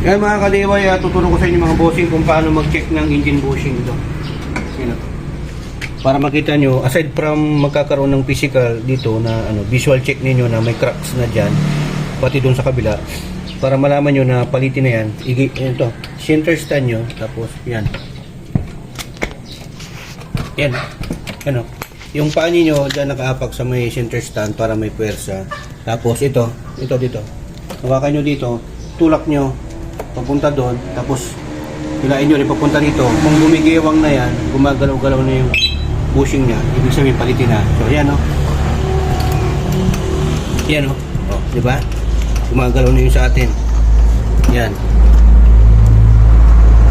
Yan mga kadiway, tutulong ko sa inyo mga bossing kung paano mag-check ng engine bushing ito. Yan. Para makita nyo, aside from magkakaroon ng physical dito na visual check ninyo na may cracks na dyan, pati doon sa kabila, para malaman nyo na palitin na yan, ito, center stand nyo, tapos yan. Yan. Ano? Yung paa nyo dyan nakaapak sa may center stand para may puwersa. Tapos ito dito. Hawakan nyo dito, tulak nyo, papunta doon, tapos hilain nyo rin papunta dito. Kung gumigiwang na yan, gumagalaw-galaw na yung bushing niya, ibig sabihin palitin na. So yan o. Yan o. O, diba? Gumagalaw na yung sa atin. Yan.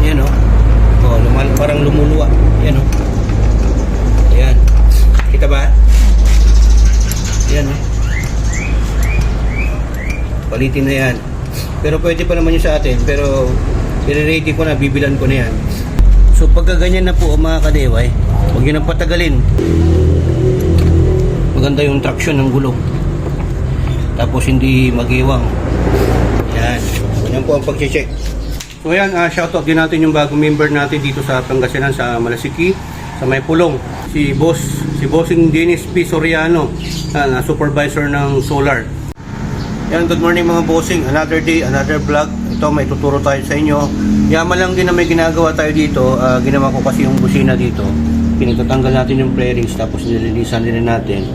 Yan o. O, parang lumuluwa. Yan o. Yan. Kita ba? Yan o. Palitin na yan. Pero pwede pa naman yung sa atin. Pero, i-ready ko na, bibilan ko na yan. So pagka ganyan na po mga kadeway, huwag nyo nang patagalin. Maganda yung traction ng gulong. Tapos hindi mag-iwang. Yan. Yan po ang pag-check. So yan, shoutout din natin yung bagong member natin dito sa Pangasinan, sa Malasiki, sa May Pulong. Si Bossing Dennis P. Soriano, na supervisor ng solar. Yan, good morning mga bossing. Another day, another vlog. Ito, may tuturo tayo sa inyo. Yaman lang din na may ginagawa tayo dito. Ginawa ko kasi yung busina dito. Pinagtatanggal natin yung fairings, tapos nililisan din natin.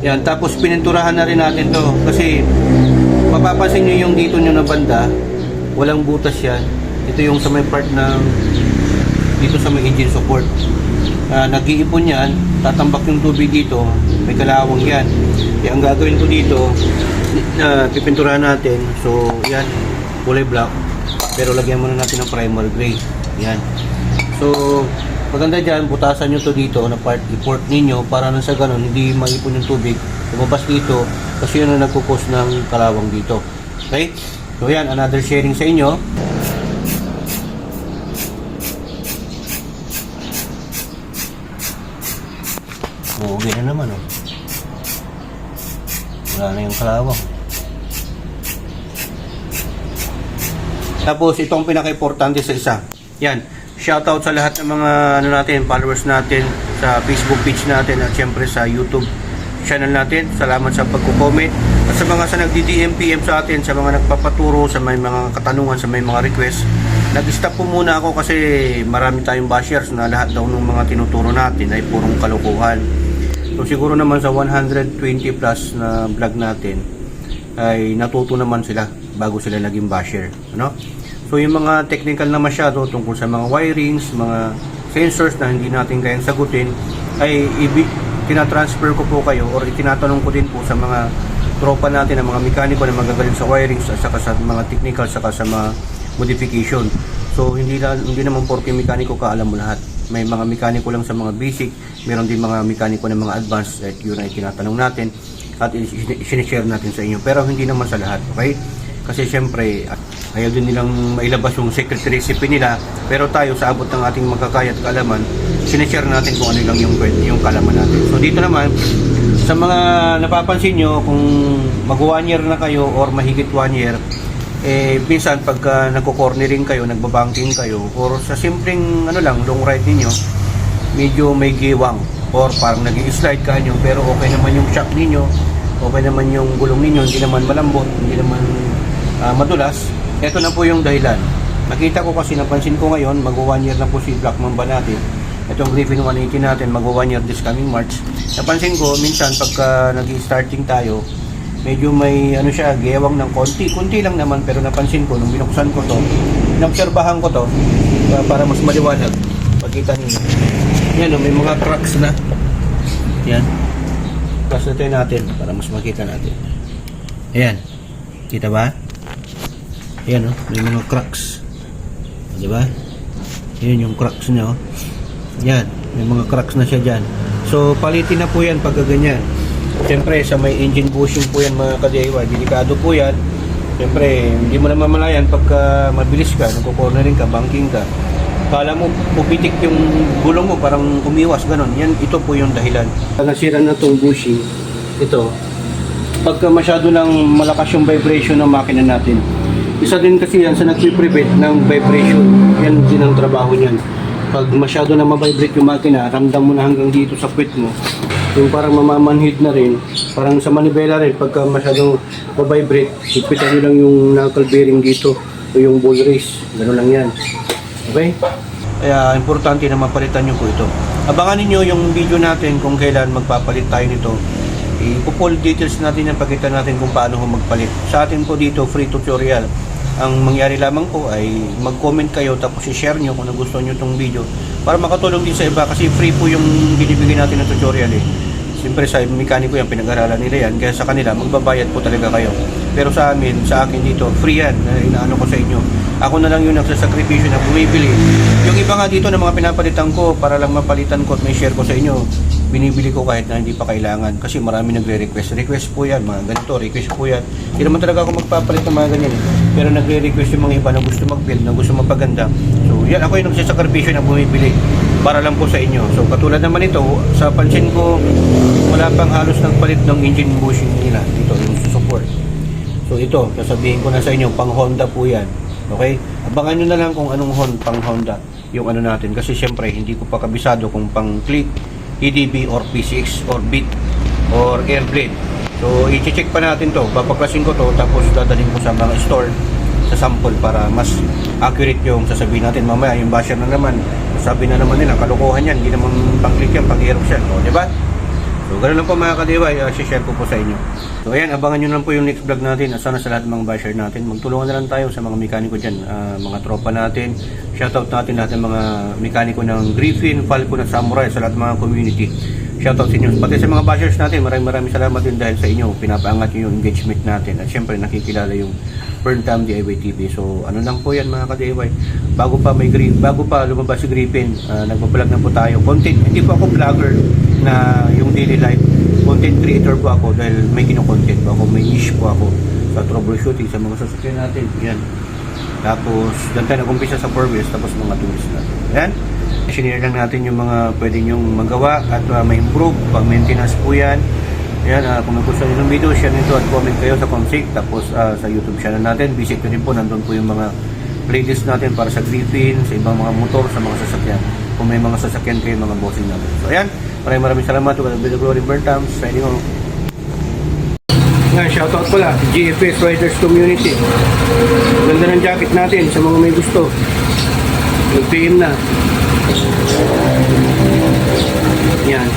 Yan, tapos pininturahan na rin natin to. Kasi mapapansin nyo yung dito nyo na banda, walang butas yan. Ito yung sa may part ng dito sa may engine support. Nag-iipon yan, tatambak yung tubig dito, may kalawang yan. Kaya ang gagawin ko dito, pipinturahan natin. So yan, kulay black, pero lagyan muna natin ng primer gray. Yan. So maganda dyan, butasan nyo to dito na part, i-port ninyo para nang sa ganun hindi maipon yung tubig lumabas dito, kasi yun ang nagkukos ng kalawang dito. Okay, so yan, another sharing sa inyo. Okay na naman oh. Wala na yung kalawang. Tapos itong pinaka-importante sa isa. Yan. Shoutout sa lahat ng mga followers natin sa Facebook page natin at syempre sa YouTube channel natin. Salamat sa pagko-comment. At sa mga nagdi-DM PM sa atin, sa mga nagpapaturo, sa may mga katanungan, sa may mga request. Nag-stop po muna ako kasi marami tayong bashers na lahat daw ng mga tinuturo natin ay purong kalokohan. So siguro naman sa 120 plus na vlog natin ay natuto naman sila bago sila naging basher, ano? So yung mga technical na masyado tungkol sa mga wirings, mga sensors na hindi natin kayang sagutin ay tinatransfer ko po kayo or itinatanong ko din po sa mga tropa natin, ang mga mekaniko na magagaling sa wirings at saka sa mga technical saka sa mga modification. So hindi naman porke mekaniko ka alam mo lahat. May mga mekaniko lang sa mga basic, meron din mga mekaniko ng mga advanced at yun ay tinatanong natin at i-share natin sa inyo, pero hindi naman sa lahat, okay? Kasi syempre ayaw din nilang mailabas yung secret recipe nila, pero tayo sa abot ng ating magkakaya at kaalaman, sinishare natin kung ano lang yung kaalaman natin. So dito naman sa mga napapansin nyo, kung mag 1 year na kayo or mahigit 1 year, minsan pagka nagko-cornering kayo, nagbabanking kayo, or sa simpleng long ride niyo, medyo may giwang or parang nag-i-slide ka nyo, pero okay naman yung shock niyo, okay naman yung gulong niyo, hindi naman malambot, hindi naman madulas. Ito na po yung dahilan. Nakita ko kasi, napansin ko ngayon, mag 1 year na po si Black Mamba natin. Itong Griffin 180 natin, mag 1 year this coming March. Napansin ko, minsan pagka nag-i-starting tayo, medyo may siya, gewang ng konti lang naman, pero napansin ko nung binuksan ko to, inobserbahan ko to para mas maliwanag. Pagkita niyo. Yan may mga cracks na. Yan. Cracks natin para mas makita natin. Ayan. Kita ba? Ayan may mga cracks. Di ba? Ayan yung cracks niya Yan, may mga cracks na siya dyan. So palitin na po yan pagka ganyan. Siyempre sa may engine bushing po yan mga ka-DIY, delikado po yan. Siyempre hindi mo na mamalayan pagka mabilis ka, nagko-cornering ka, banking ka, kala mo pupitik yung gulong mo, parang umiwas ganon. Yan, ito po yung dahilan. Nasira na tong bushing ito pagka masyado lang malakas yung vibration ng makina natin. Isa din kasi yan sa nagpiprevent ng vibration. Yan din ang trabaho niyan. Pag masyado na mabibrate yung makina, ramdam mo na hanggang dito sa puwet mo. Yung parang mamamanhid na rin, parang sa manibela rin, pagka masyadong mabibrate, higpitan nyo lang yung knuckle bearing dito o yung ball race. Gano'n lang yan. Okay? Kaya importante na mapalitan nyo po ito. Abangan niyo yung video natin kung kailan magpapalit tayo nito. I-pull details natin yung pakita natin kung paano ho magpalit. Sa atin po dito, free tutorial. Ang mangyari lamang po ay mag-comment kayo tapos i-share nyo kung nagustuhan nyo itong video para makatulong din sa iba kasi free po yung binibigay natin ng tutorial eh. Siyempre sa mekaniko yan, pinag-aralan nila yan, kaya sa kanila magbabayad po talaga kayo. Pero sa amin, sa akin dito, free yan, inaano ko sa inyo. Ako na lang yung nagsasakripisyo na bumibili. Yung iba nga dito na mga pinapalitan ko para lang mapalitan ko at may share ko sa inyo, binibili ko kahit na hindi pa kailangan kasi marami nagre-request. Request po yan, mga ganito, request po yan. Hindi naman talaga ako magpapalit ng mga ganyan eh. Pero nagre-request yung mga iba na gusto mag-build, na gusto mapaganda. So yan, ako yung nagsasakripisyo na bumibili para lang po sa inyo. So katulad naman ito, sa pansin ko, wala pang halos nagpalit ng engine bushing nila. Dito, yung support. So ito, sasabihin ko na sa inyo, pang Honda po yan. Okay? Abangan nyo na lang kung anong pang Honda yung ano natin. Kasi syempre, hindi ko pa kabisado kung pang click, EDB or P6 or Beat or Airblade. So i-check pa natin to. Papaklasin ko to tapos dadalhin ko sa mga store sa sample para mas accurate yung sasabihin natin. Mamaya yung basher na naman, sabi na naman nila, kalokohan yan, hindi naman pang click yan, pang aerox yan. O, diba? So, ganoon lang po mga kadiway, share ko po sa inyo. So, ayan, abangan nyo lang po yung next vlog natin. Sana sa lahat ng mga basher natin, magtulungan na lang tayo sa mga mekaniko dyan, mga tropa natin. Shoutout natin lahat ng mga mekaniko ng Griffin, Falcon at Samurai sa lahat ng mga community. Shoutout sa inyo. Pati sa mga bashers natin, maraming salamat din dahil sa inyo. Pinapaangat nyo yung engagement natin. At syempre, nakikilala yung Burntime DIY TV. So, ano lang po yan mga ka-DIY. Bago pa lumabas si Griffin, nagbablog na po tayo. Content, hindi po ako vlogger na yung daily life. Content creator po ako dahil may kino-content po ako. May niche po ako sa troubleshooting sa mga sasakyan natin. Yan. Tapos, doon tayo nag-umpisa sa 4 wheels, tapos mga 2 wheels natin. Yan. Sinare lang natin yung mga pwede nyong magawa at ma-improve. Pag-maintenance po yan. Yan, kung nagustuhan nyo ng video, share nito at comment kayo sa Comsig. Tapos sa YouTube channel natin, visit nyo rin po. Nandun po yung mga playlist natin para sa Griffin, sa ibang mga motor, sa mga sasakyan. Kung may mga sasakyan kayo, mga bossing natin. So ayan, maraming salamat. Ito ka Glory Burntime. Signing off. Nga, shoutout pala, GFS Riders Community. Ganda ng jacket natin sa mga may gusto. Mag-PM na. Yan.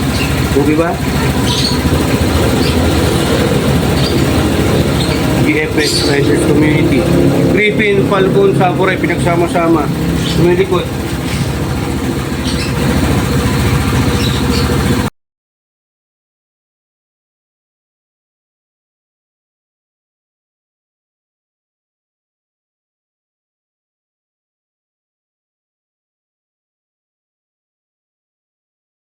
Okay ba? GFS Riders Community. Griffin, Falcon, Samurai, pinagsama-sama. Sumilikot.